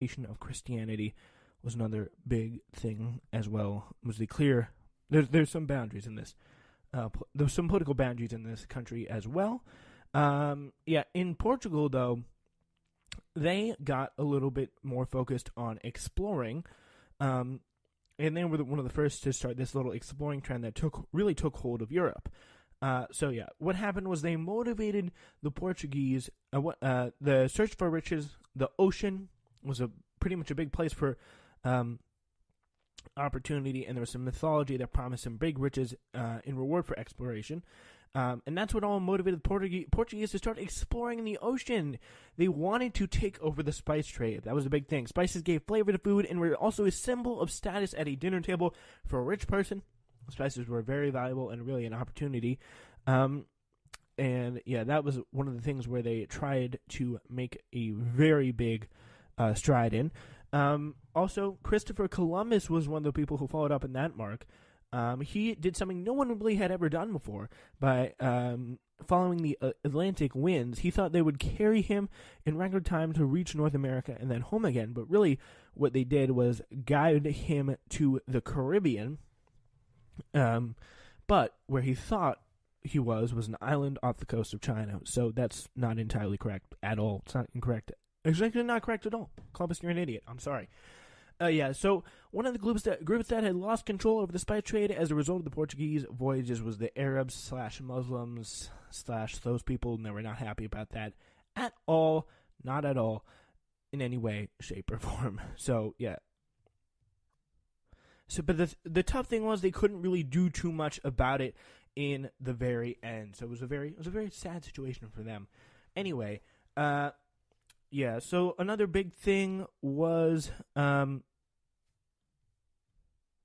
of Christianity was another big thing as well. Was the clear there's some boundaries in this. There's some political boundaries in this country as well. In Portugal though, they got a little bit more focused on exploring. And they were one of the first to start this little exploring trend that really took hold of Europe. What happened was they motivated the Portuguese. The search for riches, the ocean was pretty much a big place for opportunity, and there was some mythology that promised some big riches in reward for exploration. And that's what all motivated the Portuguese to start exploring the ocean. They wanted to take over the spice trade. That was the big thing. Spices gave flavor to food and were also a symbol of status at a dinner table for a rich person. Spices were very valuable and really an opportunity. That was one of the things where they tried to make a very big stride in. Also, Christopher Columbus was one of the people who followed up in that mark. He did something no one really had ever done before by following the Atlantic winds. He thought they would carry him in record time to reach North America and then home again. But really, what they did was guide him to the Caribbean. But where he thought he was an island off the coast of China. So that's not entirely correct at all. It's not incorrect. It's actually not correct at all. Columbus, you're an idiot. I'm sorry. So one of the groups that had lost control over the spice trade as a result of the Portuguese voyages was the Arabs / Muslims / those people, and they were not happy about that at all. Not at all, in any way, shape, or form. So, yeah. But the tough thing was they couldn't really do too much about it in the very end. So it was a very sad situation for them. Anyway, so another big thing was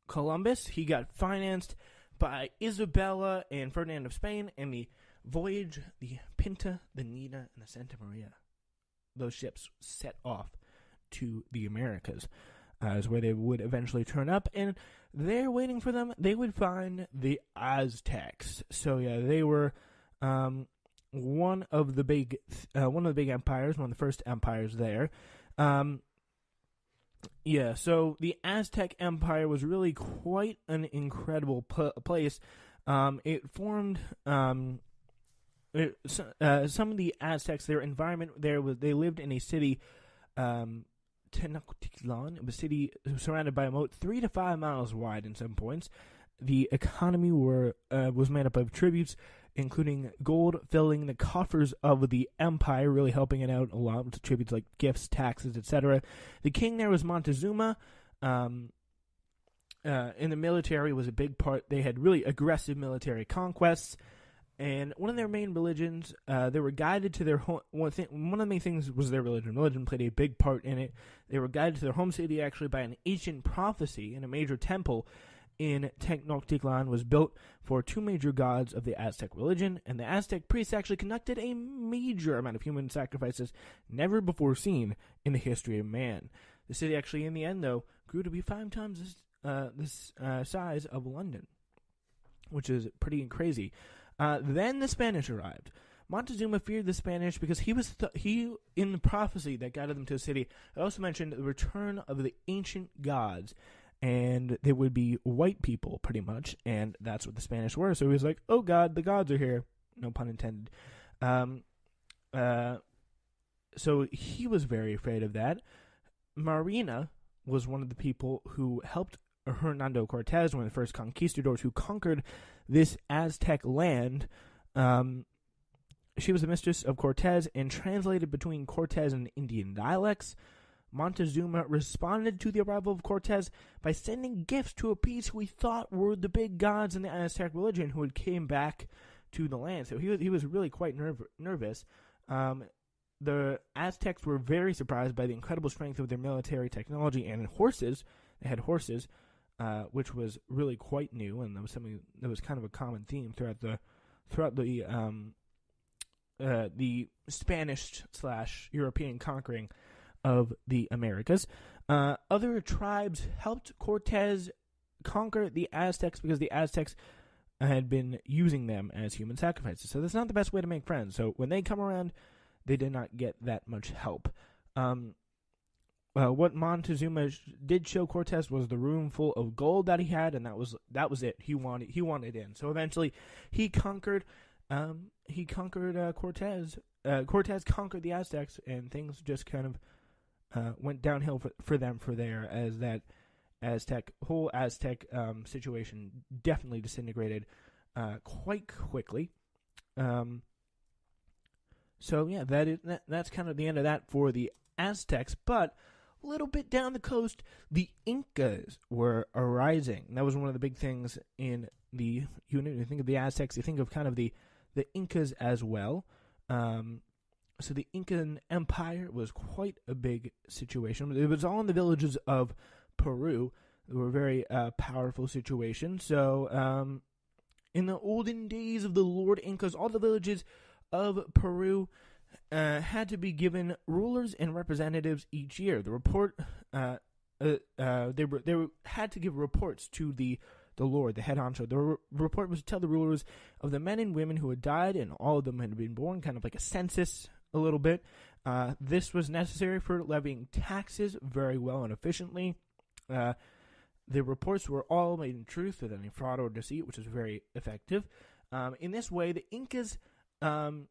Columbus. He got financed by Isabella and Ferdinand of Spain, and the voyage, the Pinta, the Nina, and the Santa Maria, those ships set off to the Americas, is where they would eventually turn up, and there waiting for them, they would find the Aztecs. So they were one of the big empires, one of the first empires there. So the Aztec Empire was really quite an incredible place. It formed some of the Aztecs. Their environment there was they lived in a city, Tenochtitlan. It was a city surrounded by a moat 3 to 5 miles wide in some points. The economy was made up of tributes, including gold filling the coffers of the empire, really helping it out a lot with tributes like gifts, taxes, etc. The king there was Montezuma. In the military was a big part. They had really aggressive military conquests, and one of their main religions, they were guided to their home. One of the main things was their religion. Religion played a big part in it. They were guided to their home city actually by an ancient prophecy, and a major temple in Tenochtitlan was built for two major gods of the Aztec religion, and the Aztec priests actually conducted a major amount of human sacrifices never before seen in the history of man. The city actually, in the end, though, grew to be 5 times this size of London, which is pretty crazy. Then the Spanish arrived. Montezuma feared the Spanish because he in the prophecy that guided them to the city, it also mentioned the return of the ancient gods, and they would be white people, pretty much, and that's what the Spanish were. So he was like, oh God, the gods are here. No pun intended. So he was very afraid of that. Marina was one of the people who helped Hernando Cortez, one of the first conquistadors who conquered this Aztec land. She was the mistress of Cortez and translated between Cortez and Indian dialects. Montezuma responded to the arrival of Cortez by sending gifts to appease who he thought were the big gods in the Aztec religion who had came back to the land. So he was really quite nervous. The Aztecs were very surprised by the incredible strength of their military technology and horses. They had horses, which was really quite new, and that was something that was kind of a common theme throughout the Spanish / European conquering of the Americas. Other tribes helped Cortez conquer the Aztecs because the Aztecs had been using them as human sacrifices. So that's not the best way to make friends. So when they come around, they did not get that much help. what Montezuma did show Cortez was the room full of gold that he had, and that was it. He wanted in. So eventually, he conquered Cortez. Cortez conquered the Aztecs, and things just kind of went downhill for them for there, as that whole Aztec situation definitely disintegrated quite quickly. So yeah, that's kind of the end of that for the Aztecs. But a little bit down the coast, the Incas were arising. That was one of the big things in the unit. You think of the Aztecs, you think of kind of the Incas as well. So the Incan Empire was quite a big situation. It was all in the villages of Peru. They were a very powerful situation. So in the olden days of the Lord Incas, all the villages of Peru had to be given rulers and representatives each year. The report, they had to give reports to the Lord, the head honcho. The report was to tell the rulers of the men and women who had died, and all of them had been born, kind of like a census a little bit. This was necessary for levying taxes very well and efficiently. The reports were all made in truth without any fraud or deceit, which was very effective. In this way, the Incas and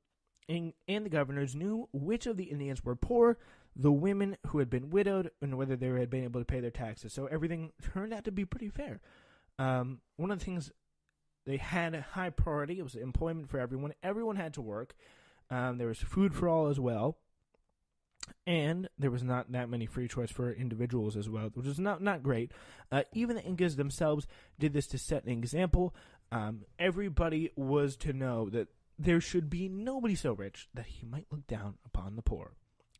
the governors knew which of the Indians were poor, the women who had been widowed, and whether they had been able to pay their taxes. So everything turned out to be pretty fair. One of the things they had a high priority, it was employment for everyone. Everyone had to work. There was food for all as well. And there was not that many free choice for individuals as well, which is not great. Even the Incas themselves did this to set an example. Everybody was to know that there should be nobody so rich that he might look down upon the poor.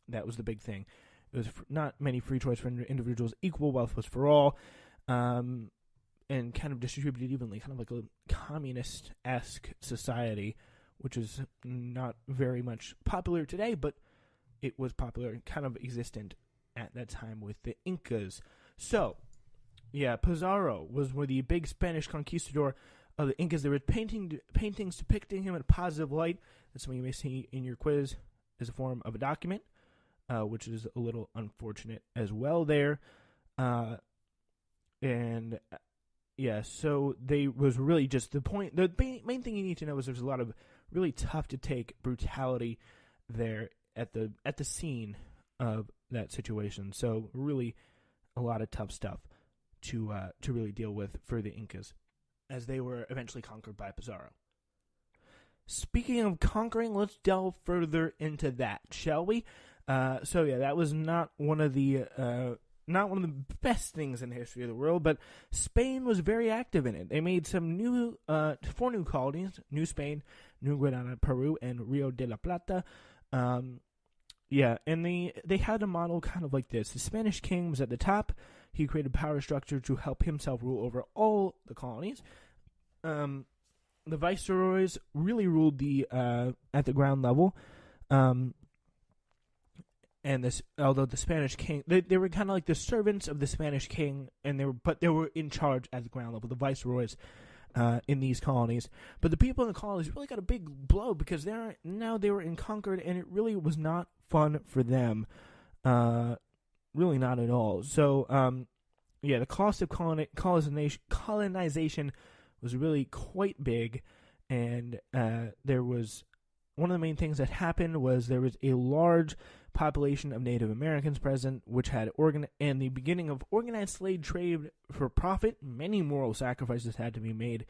That was the big thing. It was not many free choice for individuals. Equal wealth was for all, and kind of distributed evenly, kind of like a communist-esque society, which is not very much popular today, but it was popular and kind of existent at that time with the Incas. So, yeah, Pizarro was one of the big Spanish conquistador of the Incas. There were paintings depicting him in a positive light. That's something you may see in your quiz as a form of a document, which is a little unfortunate as well there. And yeah, so they was really just the point. The main thing you need to know is there's a lot of really tough to take brutality there at the scene of that situation. So really a lot of tough stuff to really deal with for the Incas, as they were eventually conquered by Pizarro. Speaking of conquering, let's delve further into that, shall we? So yeah, that was not one of the best things in the history of the world, but Spain was very active in it. They made some 4 new colonies: New Spain, New Granada, Peru, and Rio de la Plata. Yeah, and they had a model kind of like this. The Spanish king was at the top. He created a power structure to help himself rule over all the colonies. The viceroys really ruled at the ground level. And although the Spanish king, they were kind of like the servants of the Spanish king, and they were in charge at the ground level. The viceroys in these colonies, but the people in the colonies really got a big blow because they were conquered, and it really was not fun for them. Really not at all. So yeah, the cost of colonization was really quite big, and there was one of the main things that happened was there was a large population of Native Americans present, which had and the beginning of organized slave trade for profit. Many moral sacrifices had to be made,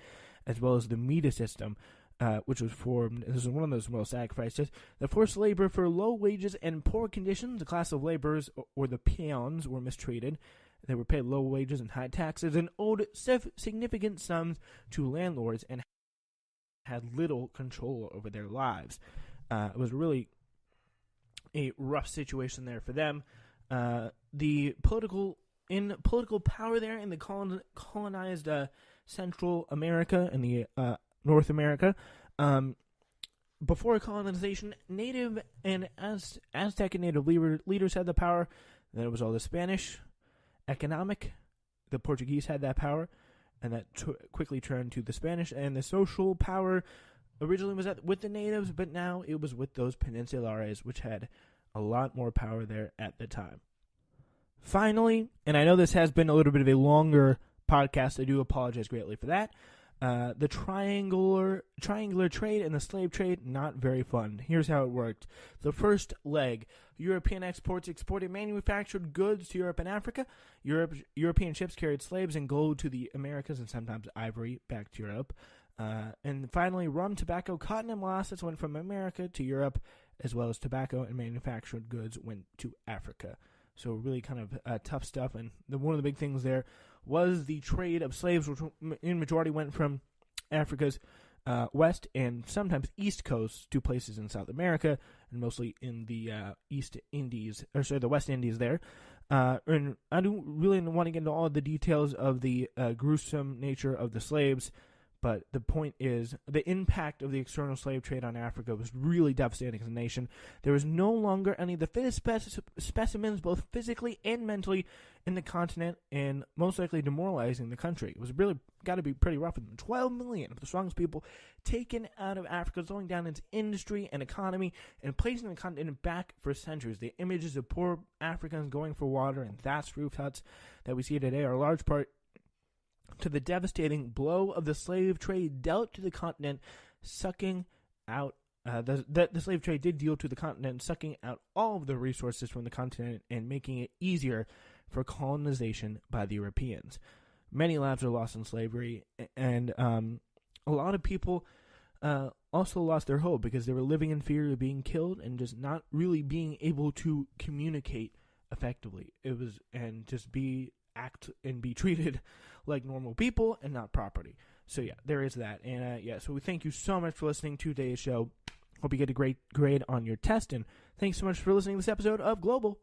as well as the Mita system, which was formed. This is one of those moral sacrifices that forced labor for low wages and poor conditions. The class of laborers, or the peons, were mistreated. They were paid low wages and high taxes, and owed significant sums to landlords, and had little control over their lives. It was really a rough situation there for them. The political power there in the colonized Central America and the North America. Before colonization, Native and Aztec and Native leaders had the power. Then it was all the Spanish. Economic, the Portuguese had that power, and that quickly turned to the Spanish. And the social power originally was with the natives, but now it was with those peninsulares, which had a lot more power there at the time. Finally, and I know this has been a little bit of a longer podcast, I do apologize greatly for that. The triangular trade and the slave trade, not very fun. Here's how it worked. The first leg, European exports exported manufactured goods to Europe and Africa. European ships carried slaves and gold to the Americas and sometimes ivory back to Europe. And finally, rum, tobacco, cotton, and molasses went from America to Europe, as well as tobacco and manufactured goods went to Africa. So really kind of tough stuff. And one of the big things there was the trade of slaves, which in majority went from Africa's west and sometimes east coast to places in South America, and mostly in the the West Indies there. And I don't really want to get into all the details of the gruesome nature of the slaves, but the point is the impact of the external slave trade on Africa was really devastating as a nation. There was no longer any of the fittest specimens, both physically and mentally, in the continent, and most likely demoralizing the country. It was really got to be pretty rough. 12 million of the strongest people taken out of Africa, slowing down its industry and economy, and placing the continent back for centuries. The images of poor Africans going for water and thatched roof huts that we see today are a large part to the devastating blow of the slave trade dealt to the continent, sucking out the slave trade did deal to the continent, sucking out all of the resources from the continent and making it easier for colonization by the Europeans. Many lives are lost in slavery, and a lot of people also lost their hope because they were living in fear of being killed and just not really being able to communicate effectively. It was act and be treated like normal people and not property. So yeah, there is that. And so we thank you so much for listening to today's show. Hope you get a great grade on your test, and thanks so much for listening to this episode of Global.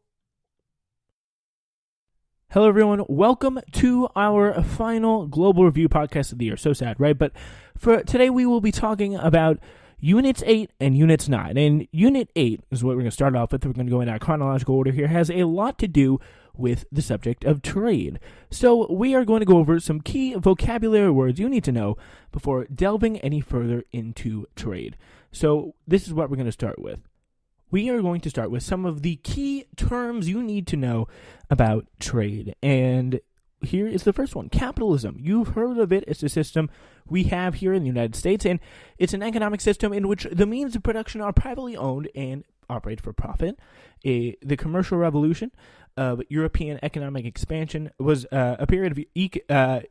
Hello everyone, welcome to our final Global Review podcast of the year. So sad, right? But for today we will be talking about Units 8 and Units 9. And Unit 8 is what we're going to start off with. We're going to go in our chronological order here. It has a lot to do with the subject of trade. So we are going to go over some key vocabulary words you need to know before delving any further into trade. So this is what we're going to start with. We are going to start with some of the key terms you need to know about trade. And here is the first one, capitalism. You've heard of it. It's a system we have here in the United States, and it's an economic system in which the means of production are privately owned and operate for profit. The commercial revolution of European economic expansion was a period of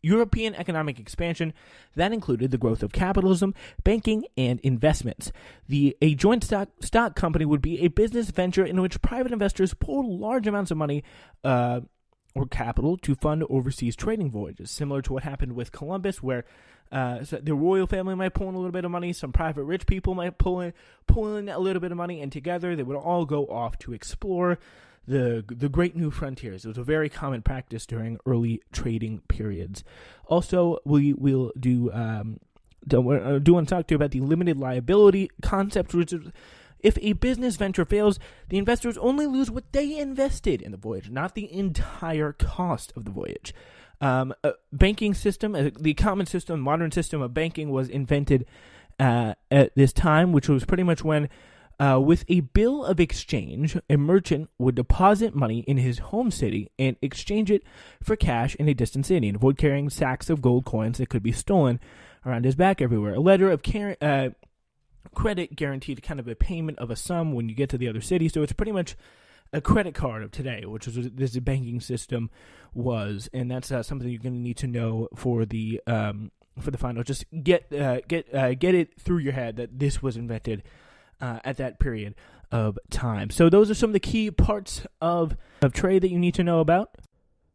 European economic expansion that included the growth of capitalism, banking, and investments. A joint stock company would be a business venture in which private investors pooled large amounts of money or capital to fund overseas trading voyages, similar to what happened with Columbus, where so the royal family might pull in a little bit of money, some private rich people might pull in a little bit of money, and together they would all go off to explore the great new frontiers. It was a very common practice during early trading periods. Also, we will do want to talk to you about the limited liability concept, which is if a business venture fails, the investors only lose what they invested in the voyage, not the entire cost of the voyage. Banking system, the common system, modern system of banking was invented at this time, which was pretty much when with a bill of exchange, a merchant would deposit money in his home city and exchange it for cash in a distant city and avoid carrying sacks of gold coins that could be stolen around his back everywhere. A letter of credit guaranteed kind of a payment of a sum when you get to the other city. So it's pretty much a credit card of today, which is what this banking system was. And that's something you're going to need to know for the final. Just get it through your head that this was invented at that period of time. So those are some of the key parts of trade that you need to know about.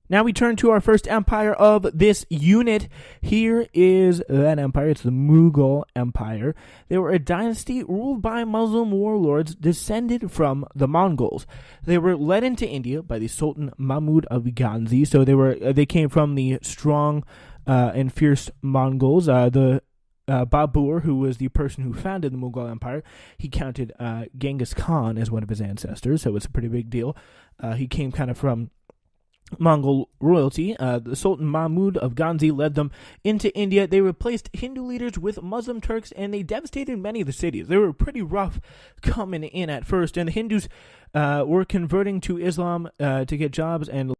Now we turn to our first empire of this unit. Here is that empire. It's the Mughal Empire. They were a dynasty ruled by Muslim warlords descended from the Mongols. They were led into India by the Sultan Mahmud of Ghazni. So they came from the strong and fierce Mongols. Babur, who was the person who founded the Mughal Empire, he counted Genghis Khan as one of his ancestors, so it's a pretty big deal. He came kind of from Mongol royalty, the Sultan Mahmud of Ghazni, led them into India. They replaced Hindu leaders with Muslim Turks, and they devastated many of the cities. They were pretty rough coming in at first, and the Hindus were converting to Islam to get jobs and